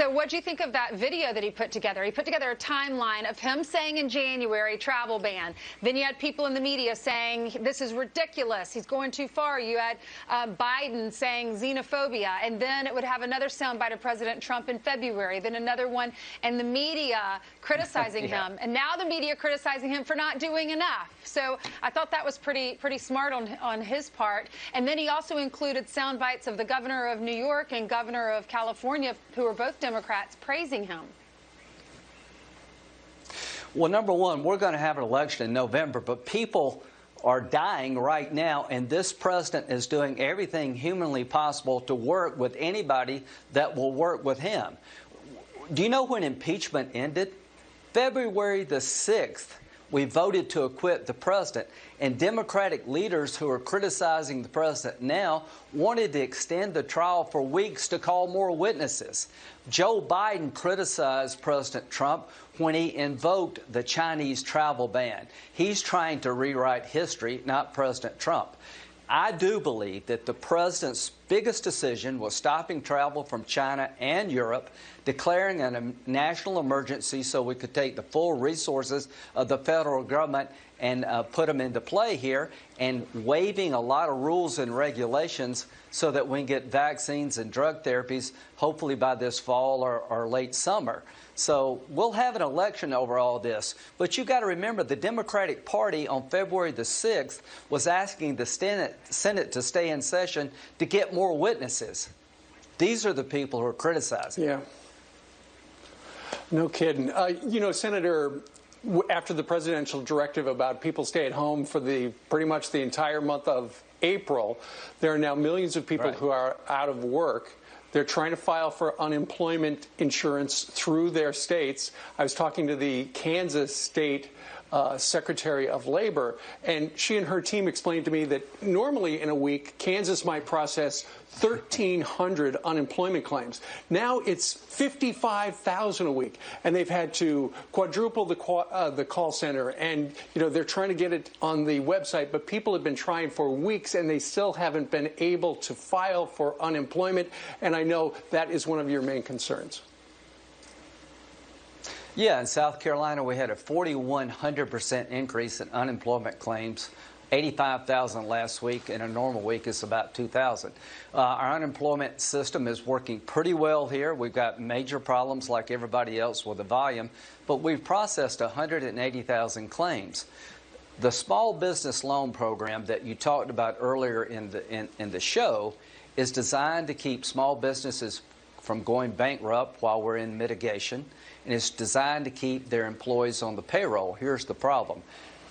So what do you think of that video that he put together? He put together a timeline of him saying in January, travel ban. Then you had people in the media saying, this is ridiculous, he's going too far. You had Biden saying xenophobia. And then it would have another soundbite of President Trump in February. Then another one, and the media criticizing him. And now the media criticizing him for not doing enough. So I thought that was pretty smart on his part. And then he also included sound bites of the governor of New York and governor of California, who are both Democrats, praising him. Well, number one, we're going to have an election in November, but people are dying right now, and this president is doing everything humanly possible to work with anybody that will work with him. Do you know when impeachment ended? February the 6th. We voted to acquit the president, and Democratic leaders who are criticizing the president now wanted to extend the trial for weeks to call more witnesses. Joe Biden criticized President Trump when he invoked the Chinese travel ban. He's trying to rewrite history, not President Trump. I do believe that the president's biggest decision was stopping travel from China and Europe, declaring a national emergency so we could take the full resources of the federal government and put them into play here, and waiving a lot of rules and regulations so that we can get vaccines and drug therapies hopefully by this fall or late summer. So we'll have an election over all this. But you've got to remember, the Democratic Party on February the 6th was asking the Senate to stay in session to get more witnesses. These are the people who are criticizing. Yeah. No kidding. You know, Senator, after the presidential directive about people stay at home for pretty much the entire month of April, there are now millions of people who are out of work. They're trying to file for unemployment insurance through their states. I was talking to the Kansas State Secretary of Labor, and she and her team explained to me that normally in a week, Kansas might process 1,300 unemployment claims. Now it's 55,000 a week, and they've had to quadruple the call center, and they're trying to get it on the website, but people have been trying for weeks, and they still haven't been able to file for unemployment, and I know that is one of your main concerns. Yeah, in South Carolina, we had a 4,100% increase in unemployment claims, 85,000 last week. In a normal week, it's about 2,000. Our unemployment system is working pretty well here. We've got major problems like everybody else with the volume, but we've processed 180,000 claims. The small business loan program that you talked about earlier in the show is designed to keep small businesses from going bankrupt while we're in mitigation, and it's designed to keep their employees on the payroll. Here's the problem.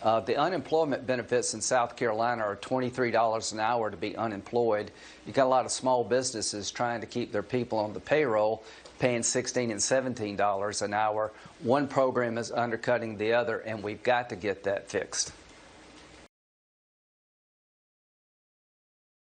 The unemployment benefits in South Carolina are $23 an hour to be unemployed. You've got a lot of small businesses trying to keep their people on the payroll, paying $16 and $17 an hour. One program is undercutting the other, and we've got to get that fixed.